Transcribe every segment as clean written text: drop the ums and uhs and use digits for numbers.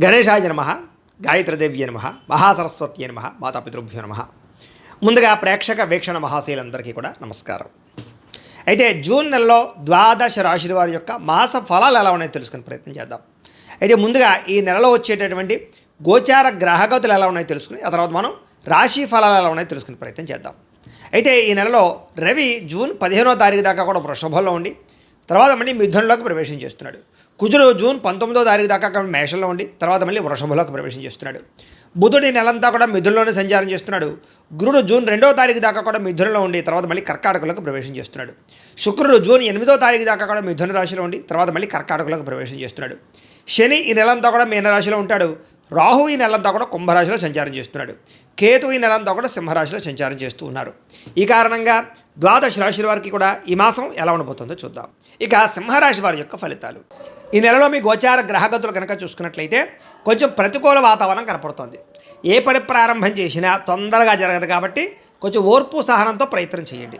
గణేశాయ నమ, గాయత్రీదేవ్య నమ, మహాసరస్వత్యే నమ, మాతాపితృభ్యో నమ. ముందుగా ప్రేక్షక వీక్షణ మహాశీలందరికీ కూడా నమస్కారం. అయితే జూన్ నెలలో ద్వాదశ రాశుల వారి యొక్క మాస ఫలాలు ఎలా ఉన్నాయో తెలుసుకునే ప్రయత్నం చేద్దాం. అయితే ముందుగా ఈ నెలలో వచ్చేటటువంటి గోచార గ్రహగతులు ఎలా ఉన్నాయో తెలుసుకుని ఆ తర్వాత మనం రాశి ఫలాలు ఎలా ఉన్నాయో తెలుసుకునే ప్రయత్నం చేద్దాం. అయితే ఈ నెలలో రవి జూన్ 15వ తారీఖు దాకా కూడా వృషభంలో ఉండి తర్వాత మళ్ళీ మిథునంలోకి ప్రవేశం చేస్తున్నాడు. కుజుడు జూన్ 19వ తారీఖు దాకా మేషంలో ఉండి తర్వాత మళ్ళీ వృషభంలోకి ప్రవేశం చేస్తున్నాడు. బుధుడు నెలంతా కూడా మిథునంలోనే సంచారం చేస్తున్నాడు. గురుడు జూన్ 2వ తారీఖు దాకా కూడా మిథునంలో ఉండి తర్వాత మళ్ళీ కర్కాటకలోకి ప్రవేశం చేస్తున్నాడు. శుక్రుడు జూన్ 8వ తారీఖు దాకా కూడా మిథున రాశిలో ఉండి తర్వాత మళ్ళీ కర్కాటకలోకి ప్రవేశం చేస్తున్నాడు. శని ఈ నెలంతా కూడా మీనరాశిలో ఉంటాడు. రాహు ఈ నెలంతా కూడా కుంభరాశిలో సంచారం చేస్తున్నాడు. కేతు ఈ నెలంతా కూడా సింహరాశిలో సంచారం చేస్తూ ఉన్నారు. ఈ కారణంగా ద్వాదశ రాశుల వారికి కూడా ఈ మాసం ఎలా ఉండబోతుందో చూద్దాం. ఇక సింహరాశి వారి యొక్క ఫలితాలు. ఈ నెలలో మీ గోచార గ్రహగతులు కనుక చూసుకున్నట్లయితే కొంచెం ప్రతికూల వాతావరణం కనపడుతోంది. ఏ పని ప్రారంభం చేసినా తొందరగా జరగదు కాబట్టి కొంచెం ఓర్పు సహనంతో ప్రయత్నం చేయండి.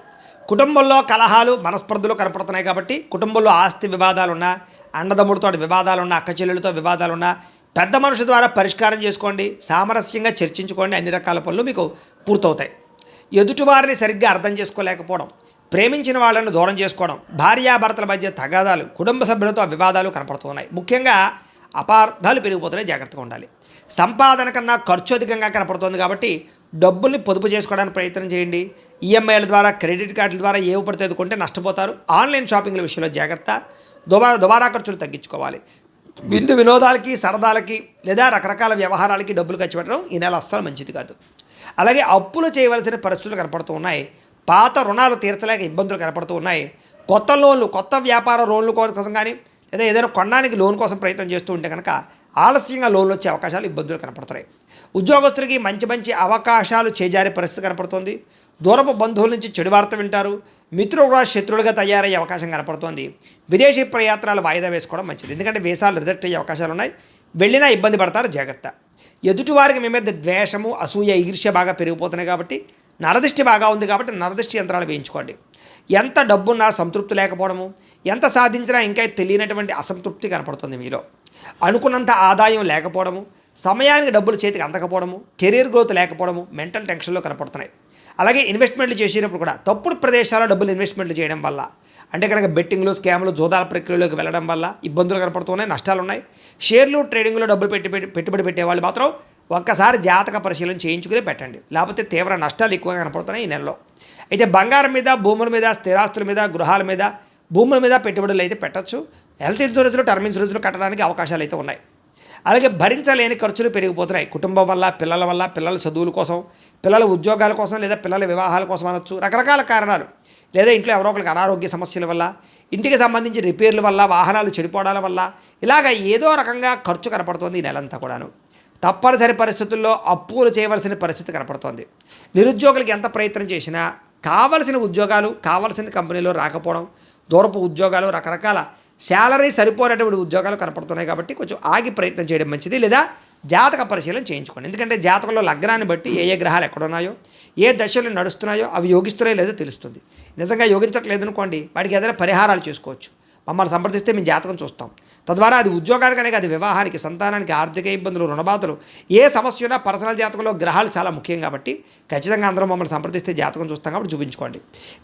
కుటుంబంలో కలహాలు మనస్పర్ధలు కనపడుతున్నాయి కాబట్టి కుటుంబంలో ఆస్తి వివాదాలున్నా, అన్నదమ్ముడితో వివాదాలున్నా, అక్క చెల్లెలతో వివాదాలున్నా పెద్ద మనుషు ద్వారా పరిష్కారం చేసుకోండి. సామరస్యంగా చర్చించుకోండి. అన్ని రకాల పనులు మీకు పూర్తవుతాయి. ఎదుటివారిని సరిగ్గా అర్థం చేసుకోలేకపోవడం, ప్రేమించిన వాళ్ళను దూరం చేసుకోవడం, భార్యాభర్తల మధ్య తగాదాలు, కుటుంబ సభ్యులతో వివాదాలు కనపడుతున్నాయి. ముఖ్యంగా అపార్థాలు పెరిగిపోతున్నాయి. జాగ్రత్తగా ఉండాలి. సంపాదన కన్నా ఖర్చు అధికంగా కనపడుతుంది కాబట్టి డబ్బుల్ని పొదుపు చేసుకోవడానికి ప్రయత్నం చేయండి. ఈఎంఐల ద్వారా, క్రెడిట్ కార్డుల ద్వారా ఏవి పడితే ఎదుర్కొంటే నష్టపోతారు. ఆన్లైన్ షాపింగ్ల విషయంలో జాగ్రత్త. దుబారా ఖర్చులు తగ్గించుకోవాలి. విందు వినోదాలకి, సరదాలకి లేదా రకరకాల వ్యవహారాలకి డబ్బులు ఖర్చు పెట్టడం ఈ నెల అస్సలు మంచిది కాదు. అలాగే అప్పులు చేయవలసిన పరిస్థితులు కనపడుతూ ఉన్నాయి. పాత రుణాలు తీర్చలేక ఇబ్బందులు కనపడుతూ ఉన్నాయి. కొత్త లోన్లు, కొత్త వ్యాపార లోన్లు కోసం కానీ లేదా ఏదైనా కొనడానికి లోన్ కోసం ప్రయత్నం చేస్తూ ఉంటే కనుక ఆలస్యంగా లోన్లు వచ్చే అవకాశాలు, ఇబ్బందులు కనపడుతున్నాయి. ఉద్యోగస్తులకి మంచి మంచి అవకాశాలు చేజారే పరిస్థితి కనపడుతోంది. దూరపు బంధువుల నుంచి చెడు వార్త వింటారు. మిత్రులు కూడా శత్రువులుగా తయారయ్యే అవకాశం కనపడుతోంది. విదేశీ ప్రయాత్నాలు వాయిదా వేసుకోవడం మంచిది. ఎందుకంటే వీసాలు రిజెక్ట్ అయ్యే అవకాశాలు ఉన్నాయి. వెళ్ళినా ఇబ్బంది పడతారు. జాగ్రత్త. ఎదుటివారికి మీ మీద ద్వేషము, అసూయ, ఈర్ష్య బాగా పెరిగిపోతున్నాయి కాబట్టి నరదృష్టి బాగా ఉంది కాబట్టి నరదృష్టి యంత్రాలు వేయించుకోండి. ఎంత డబ్బున్నా సంతృప్తి లేకపోవడము, ఎంత సాధించినా ఇంకా తెలియనటువంటి అసంతృప్తి కనపడుతుంది మీలో. అనుకున్నంత ఆదాయం లేకపోవడము, సమయానికి డబ్బులు చేతికి అందకపోవడము, కెరీర్ గ్రోత్ లేకపోవడము, మెంటల్ టెన్షన్లో కనపడుతున్నాయి. అలాగే ఇన్వెస్ట్మెంట్లు చేసినప్పుడు కూడా తప్పుడు ప్రదేశాల్లో డబ్బులు ఇన్వెస్ట్మెంట్లు చేయడం వల్ల, అంటే కనుక బెట్టింగ్లు, స్కామ్లు, జోదాల ప్రక్రియలోకి వెళ్ళడం వల్ల ఇబ్బందులు కనపడుతున్నాయి, నష్టాలు ఉన్నాయి. షేర్లు, ట్రేడింగ్లో డబ్బులు పెట్టుబడి పెట్టేవాళ్ళు మాత్రం ఒక్కసారి జాతక పరిశీలన చేయించుకుని పెట్టండి. లేకపోతే తీవ్ర నష్టాలు ఎక్కువగా కనపడుతున్నాయి ఈ నెలలో. అయితే బంగారం మీద, భూముల మీద, స్థిరాస్తుల మీద, గృహాల మీద, భూముల మీద పెట్టుబడులు అయితే పెట్టచ్చు. హెల్త్ ఇన్సూరెన్స్లు, టర్మ్ ఇన్సూరెన్స్లు కట్టడానికి అవకాశాలు అయితే ఉన్నాయి. అలాగే భరించలేని ఖర్చులు పెరిగిపోతున్నాయి. కుటుంబం వల్ల, పిల్లల చదువుల కోసం, పిల్లల ఉద్యోగాల కోసం లేదా పిల్లల వివాహాల కోసం అనొచ్చు. రకరకాల కారణాలు, లేదా ఇంట్లో ఎవరో ఒకరికి అనారోగ్య సమస్యల వల్ల, ఇంటికి సంబంధించి రిపేర్ల వల్ల, వాహనాలు చెడిపోవడాల వల్ల ఇలాగ ఏదో రకంగా ఖర్చు కనపడుతుంది ఈ నెలంతా కూడాను. తప్పనిసరి పరిస్థితుల్లో అప్పులు చేయవలసిన పరిస్థితి కనపడుతోంది. నిరుద్యోగులకి ఎంత ప్రయత్నం చేసినా కావలసిన ఉద్యోగాలు కావలసిన కంపెనీలో రాకపోవడం, దూరపు ఉద్యోగాలు, రకరకాల శాలరీ సరిపోయేటువంటి ఉద్యోగాలు కనపడుతున్నాయి కాబట్టి కొంచెం ఆగి ప్రయత్నం చేయడం మంచిది. లేదా జాతక పరిశీలన చేయించుకోండి. ఎందుకంటే జాతకంలో లగ్నాన్ని బట్టి ఏ గ్రహాలు ఎక్కడున్నాయో, ఏ దశలు నడుస్తున్నాయో అవి యోగిస్తున్నాయో లేదో తెలుస్తుంది. నిజంగా యోగించట్లేదు అనుకోండి, వాటికి ఏదైనా పరిహారాలు చేసుకోవచ్చు. మమ్మల్ని సంప్రదిస్తే మేము జాతకం చూస్తాం. తద్వారా అది ఉద్యోగానికనే కాదు, వివాహానికి, సంతానానికి, ఆర్థిక ఇబ్బందులు, రుణబాధలు, ఏ సమస్య ఉన్నా పర్సనల్ జాతకంలో గ్రహాలు చాలా ముఖ్యం కాబట్టి ఖచ్చితంగా అందరూ మమ్మల్ని సంప్రదిస్తే జాతకం చూస్తాం కాబట్టి చూపించుకోండి.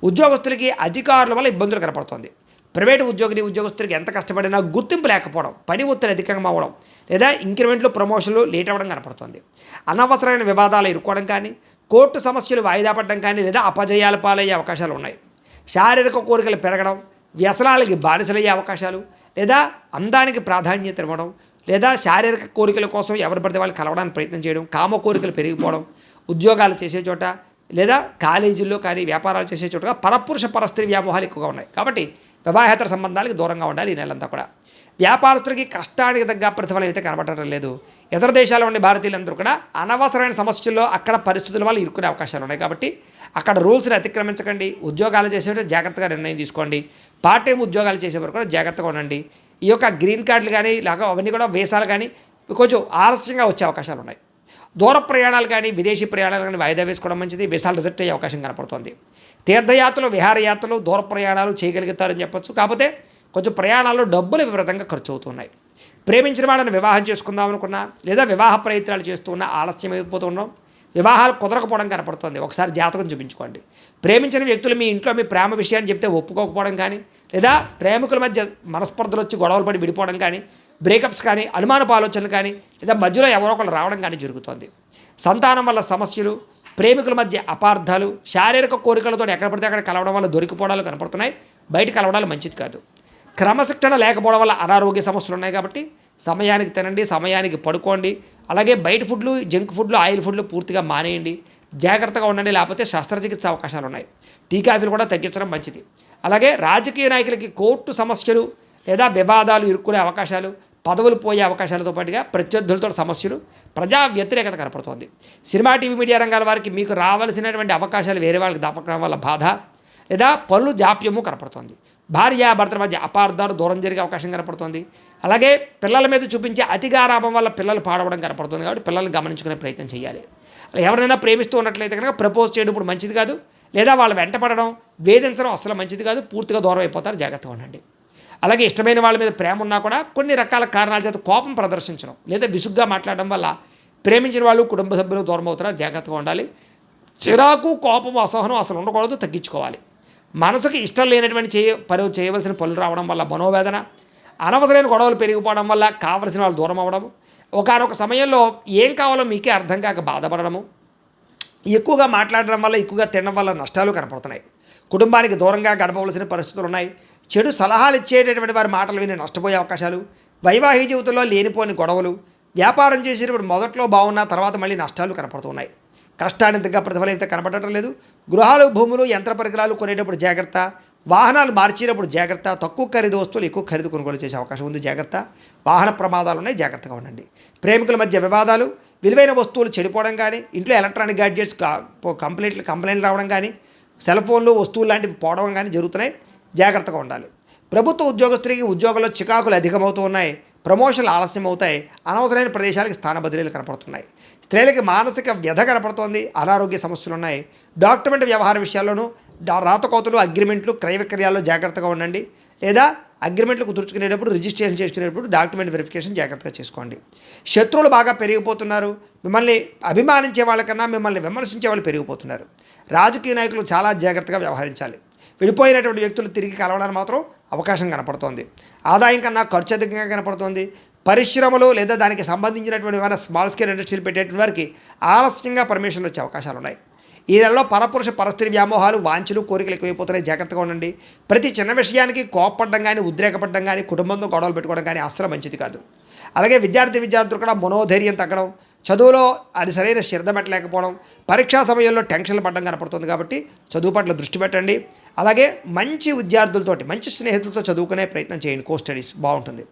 ఉద్యోగస్తులకి అధికారుల వల్ల ఇబ్బందులు కనపడుతుంది. ప్రైవేటు ఉద్యోగస్తులకి ఎంత కష్టపడినా గుర్తింపు లేకపోవడం, పని ఒత్తిడి అధికంగా అవ్వడం, లేదా ఇంక్రిమెంట్లు, ప్రమోషన్లు లేట్ అవ్వడం కనపడుతుంది. అనవసరమైన వివాదాలు ఇరుక్కోవడం కానీ, కోర్టు సమస్యలు వాయిదా పడడం కానీ, లేదా అపజయాల పాలయ్యే అవకాశాలు ఉన్నాయి. శారీరక కోరికలు పెరగడం, వ్యసనాలకి బానిసలయ్యే అవకాశాలు, లేదా అందానికి ప్రాధాన్యత ఇవ్వడం, లేదా శారీరక కోరికల కోసం ఎవరు పడితే వాళ్ళు కలవడానికి ప్రయత్నం చేయడం, కామ కోరికలు పెరిగిపోవడం, ఉద్యోగాలు చేసే చోట లేదా కాలేజీల్లో కానీ వ్యాపారాలు చేసే చోటగా పరపురుష పరస్త్రీ వ్యామోహాలు ఎక్కువగా ఉన్నాయి. కాబట్టి వివాహేతర సంబంధాలకు దూరంగా ఉండాలి ఈ నెలంతా కూడా. వ్యాపారస్తులకి కష్టానికి తగ్గ ప్రతిఫలం అయితే కనబడటం లేదు. ఇతర దేశాల్లో ఉండే భారతీయులందరూ కూడా అనవసరమైన సమస్యల్లో అక్కడ పరిస్థితుల వల్ల ఇరుక్కునే అవకాశాలు ఉన్నాయి. కాబట్టి అక్కడ రూల్స్ని అతిక్రమించకండి. ఉద్యోగాలు చేసేటప్పుడు జాగ్రత్తగా నిర్ణయం తీసుకోండి. పార్ట్ టైం ఉద్యోగాలు చేసేవారు కూడా జాగ్రత్తగా ఉండండి. ఈ యొక్క గ్రీన్ కార్డులు కానీ లాగా అవన్నీ కూడా వీసాలు కానీ కొంచెం ఆలస్యంగా వచ్చే అవకాశాలు ఉన్నాయి. దూర ప్రయాణాలు కానీ, విదేశీ ప్రయాణాలు కానీ వాయిదా వేసుకోవడం మంచిది. వీసాలు రిజెక్ట్ అయ్యే అవకాశం కనపడుతుంది. తీర్థయాత్రలు, విహారయాత్రలు, దూర ప్రయాణాలు చేయగలుగుతారని చెప్పొచ్చు. కాకపోతే కొంచెం ప్రయాణాల్లో డబ్బులు విపరీతంగా ఖర్చు అవుతున్నాయి. ప్రేమించిన వాళ్ళని వివాహం చేసుకుందాం అనుకున్నా లేదా వివాహ ప్రయత్నాలు చేస్తూ ఉన్నా ఆలస్యం అయిపోతూ ఉన్నాం, వివాహాలు కుదరకపోవడం కనపడుతుంది. ఒకసారి జాతకం చూపించుకోండి. ప్రేమించిన వ్యక్తులు మీ ఇంట్లో మీ ప్రేమ విషయాన్ని చెప్తే ఒప్పుకోకపోవడం కానీ, లేదా ప్రేమికుల మధ్య మనస్పర్ధలు వచ్చి గొడవలు పడి విడిపోవడం కానీ, బ్రేకప్స్ కానీ, అనుమానపు ఆలోచనలు కానీ, లేదా మధ్యలో ఎవరో ఒకరు రావడం కానీ జరుగుతుంది. సంతానం వల్ల సమస్యలు, ప్రేమికుల మధ్య అపార్థాలు, శారీరక కోరికలతో ఎక్కడ పడితే అక్కడ కలవడం వల్ల దొరికిపోవడాలు కనపడుతున్నాయి. బయట కలవడాలు మంచిది కాదు. క్రమశిక్షణ లేకపోవడం వల్ల అనారోగ్య సమస్యలు ఉన్నాయి. కాబట్టి సమయానికి తినండి, సమయానికి పడుకోండి. అలాగే బయట ఫుడ్లు, జంక్ ఫుడ్లు, ఆయిల్ ఫుడ్లు పూర్తిగా మానేయండి. జాగ్రత్తగా ఉండండి, లేకపోతే శస్త్రచికిత్స అవకాశాలు ఉన్నాయి. టీ కాఫీలు కూడా తగ్గించడం మంచిది. అలాగే రాజకీయ నాయకులకి కోర్టు సమస్యలు లేదా వివాదాలు ఇరుక్కునే అవకాశాలు, పదవులు పోయే అవకాశాలతో పాటుగా ప్రత్యర్థులతో సమస్యలు, ప్రజా వ్యతిరేకత కనపడుతోంది. సినిమా, టీవీ, మీడియా రంగాల వారికి మీకు రావాల్సినటువంటి అవకాశాలు వేరే వాళ్ళకి దక్కడం వల్ల బాధ లేదా పనులు జాప్యము కనపడుతోంది. భార్యాభర్తల మధ్య అపార్థాలు దూరం జరిగే అవకాశం కనపడుతుంది. అలాగే పిల్లల మీద చూపించే అతిగారాభం వల్ల పిల్లలు పాడవడం కనపడుతుంది. కాబట్టి పిల్లల్ని గమనించుకునే ప్రయత్నం చేయాలి. అలా ఎవరైనా ప్రేమిస్తూ ఉన్నట్లయితే కనుక ప్రపోజ్ చేయడం ఇప్పుడు మంచిది కాదు, లేదా వాళ్ళు వెంటపడడం, వేధించడం అసలు మంచిది కాదు. పూర్తిగా దూరం అయిపోతారు, జాగ్రత్తగా ఉండండి. అలాగే ఇష్టమైన వాళ్ళ మీద ప్రేమ ఉన్నా కూడా కొన్ని రకాల కారణాల చేత కోపం ప్రదర్శించడం లేదా విసుగ్గా మాట్లాడడం వల్ల ప్రేమించిన వాళ్ళు, కుటుంబ సభ్యులు దూరం అవుతారు, జాగ్రత్తగా ఉండాలి. చిరాకు, కోపం, అసహనం అసలు ఉండకూడదు, తగ్గించుకోవాలి. మనసుకి ఇష్టం లేనటువంటి చేయవలసిన పనులు రావడం వల్ల మనోవేదన, అనవసరమైన గొడవలు పెరిగిపోవడం వల్ల కావలసిన వాళ్ళు దూరం అవ్వడము, ఒకానొక సమయంలో ఏం కావాలో మీకే అర్థం కాక బాధపడడము, ఎక్కువగా మాట్లాడడం వల్ల, ఎక్కువగా తినడం వల్ల నష్టాలు కనపడుతున్నాయి. కుటుంబానికి దూరంగా గడపవలసిన పరిస్థితులు ఉన్నాయి. చెడు సలహాలు ఇచ్చేటటువంటి వారి మాటలు విని నష్టపోయే అవకాశాలు, వైవాహిక జీవితంలో లేనిపోని గొడవలు, వ్యాపారం చేసేటప్పుడు మొదట్లో బాగున్న తర్వాత మళ్ళీ నష్టాలు కనపడుతున్నాయి. కష్టానికి తగ్గ ప్రతిఫలం అయితే కనపడటం లేదు. గృహాలు, భూములు, యంత్ర పరికరాలు కొనేటప్పుడు జాగ్రత్త, వాహనాలు మార్చేటప్పుడు జాగ్రత్త, తక్కువ ఖరీదు వస్తువులు ఎక్కువ ఖరీదు కొనుగోలు చేసే అవకాశం ఉంది, జాగ్రత్త. వాహన ప్రమాదాలు ఉన్నాయి, జాగ్రత్తగా ఉండండి. ప్రేమికుల మధ్య వివాదాలు, విలువైన వస్తువులు చెడిపోవడం కానీ, ఇంట్లో ఎలక్ట్రానిక్ గ్యాడ్జెట్స్ కంప్లైంట్లు రావడం కానీ, సెల్ ఫోన్లు, వస్తువులు లాంటివి పోవడం కానీ జరుగుతున్నాయి, జాగ్రత్తగా ఉండాలి. ప్రభుత్వ ఉద్యోగస్తులకి ఉద్యోగంలో చికాకులు అధికమవుతూ ఉన్నాయి, ప్రమోషన్లు ఆలస్యం అవుతాయి, అనవసరమైన ప్రదేశాలకు స్థాన బదిలీలు కనపడుతున్నాయి. స్త్రీలకి మానసిక వ్యధ కనపడుతోంది, అనారోగ్య సమస్యలు ఉన్నాయి. డాక్యుమెంట్ వ్యవహార విషయాల్లోనూ రాతకోతలు, అగ్రిమెంట్లు, క్రయ విక్రయాల్లో జాగ్రత్తగా ఉండండి. లేదా అగ్రిమెంట్లు కుదుర్చుకునేటప్పుడు, రిజిస్ట్రేషన్ చేసుకునేటప్పుడు డాక్యుమెంట్ వెరిఫికేషన్ జాగ్రత్తగా చేసుకోండి. శత్రువులు బాగా పెరిగిపోతున్నారు. మిమ్మల్ని అభిమానించే వాళ్ళకన్నా మిమ్మల్ని విమర్శించే వాళ్ళు పెరిగిపోతున్నారు. రాజకీయ నాయకులు చాలా జాగ్రత్తగా వ్యవహరించాలి. విడిపోయినటువంటి వ్యక్తులు తిరిగి కలవడానికి మాత్రం అవకాశం కనపడుతోంది. ఆదాయం కన్నా ఖర్చు అధికంగా కనపడుతోంది. పరిశ్రమలు లేదా దానికి సంబంధించినటువంటి ఏమైనా స్మాల్ స్కేల్ ఇండస్ట్రీలు పెట్టేటువంటి వారికి ఆలస్యంగా పర్మిషన్లు వచ్చే అవకాశాలు ఉన్నాయి. ఈ నెలలో పరపురుష పరస్త్రీ వ్యామోహాలు, వాంఛలు, కోరికలు ఎక్కువైపోతున్నాయి, జాగ్రత్తగా ఉండండి. ప్రతి చిన్న విషయానికి కోపపడడం కానీ, ఉద్రేకపడడం కానీ, కుటుంబంతో గొడవలు పెట్టుకోవడం కానీ అస్సలు మంచిది కాదు. అలాగే విద్యార్థులు కూడా మనోధైర్యం తగ్గడం, చదువులో అది సరైన శ్రద్ధ పెట్టలేకపోవడం, పరీక్షా సమయంలో టెన్షన్లు పడడం కనపడుతుంది. కాబట్టి చదువు పట్ల దృష్టి పెట్టండి. అలాగే మంచి విద్యార్థులతోటి, మంచి స్నేహితులతో చదువుకునే ప్రయత్నం చేయండి. కో స్టడీస్ బాగుంటుంది.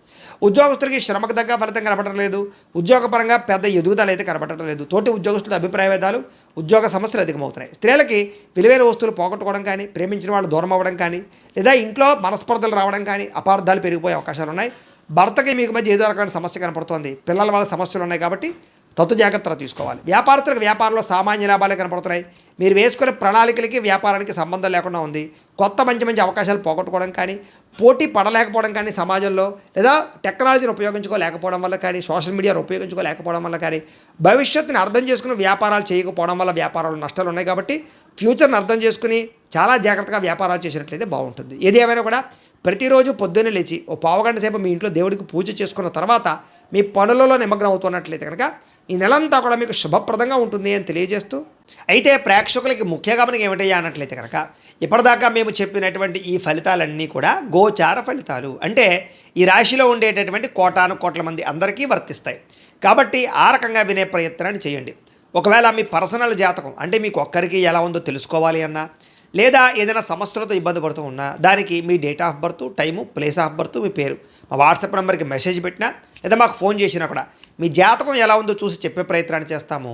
ఉద్యోగస్తులకి శ్రమకు తగ్గ ఫలితం కనపడటం లేదు. ఉద్యోగపరంగా పెద్ద ఎదుగుదల అయితే కనపడటం లేదు. తోటి ఉద్యోగస్తుల అభిప్రాయ భేదాలు, ఉద్యోగ సమస్యలు అధికమవుతున్నాయి. స్త్రీలకి విలువైన వస్తువులు పోగొట్టుకోవడం కానీ, ప్రేమించిన వాళ్ళు దూరం అవ్వడం కానీ, లేదా ఇంట్లో మనస్పర్ధలు రావడం కానీ, అపార్థాలు పెరిగిపోయే అవకాశాలు ఉన్నాయి. భర్తకి మీకు మధ్య ఏదో రకమైన సమస్య కనపడుతోంది. పిల్లల వల్ల సమస్యలు ఉన్నాయి, కాబట్టి తత్తు జాగ్రత్తలు తీసుకోవాలి. వ్యాపారస్తులకు వ్యాపారంలో సామాన్య లాభాలే కనపడుతున్నాయి. మీరు వేసుకునే ప్రణాళికలకి వ్యాపారానికి సంబంధం లేకుండా ఉంది. కొత్త మంచి అవకాశాలు పోగొట్టుకోవడం కానీ, పోటీ పడలేకపోవడం కానీ, సమాజంలో లేదా టెక్నాలజీని ఉపయోగించుకోలేకపోవడం వల్ల కానీ, సోషల్ మీడియాను ఉపయోగించుకోలేకపోవడం వల్ల కానీ, భవిష్యత్తుని అర్థం చేసుకుని వ్యాపారాలు చేయకపోవడం వల్ల వ్యాపారాలు నష్టాలు ఉన్నాయి. కాబట్టి ఫ్యూచర్ని అర్థం చేసుకుని చాలా జాగ్రత్తగా వ్యాపారాలు చేసినట్లయితే బాగుంటుంది. ఏది ఏమైనా కూడా ప్రతిరోజు పొద్దున్నే లేచి ఓ పావుగంట సేపు మీ ఇంట్లో దేవుడికి పూజ చేసుకున్న తర్వాత మీ పనులలో నిమగ్నం అవుతున్నట్లయితే కనుక ఈ నెలంతా కూడా మీకు శుభప్రదంగా ఉంటుంది అని తెలియజేస్తూ, అయితే ప్రేక్షకులకి ముఖ్య గమనిక ఏమిటయ్యా అన్నట్లయితే కనుక ఇప్పటిదాకా మేము చెప్పినటువంటి ఈ ఫలితాలన్నీ కూడా గోచార ఫలితాలు, అంటే ఈ రాశిలో ఉండేటటువంటి కోటాను కోట్ల మంది అందరికీ వర్తిస్తాయి. కాబట్టి ఆ రకంగా వినే ప్రయత్నాన్ని చేయండి. ఒకవేళ మీ పర్సనల్ జాతకం అంటే మీకు ఒక్కరికి ఎలా ఉందో తెలుసుకోవాలి అన్నా, లేదా ఏదైనా సమస్యలతో ఇబ్బంది పడుతూ ఉన్నా, దానికి మీ date of birth, time, place of birth, మీ పేరు మా వాట్సాప్ నెంబర్కి మెసేజ్ పెట్టినా లేదా మాకు ఫోన్ చేసినా కూడా మీ జాతకం ఎలా ఉందో చూసి చెప్పే ప్రయత్నాన్ని చేస్తాము.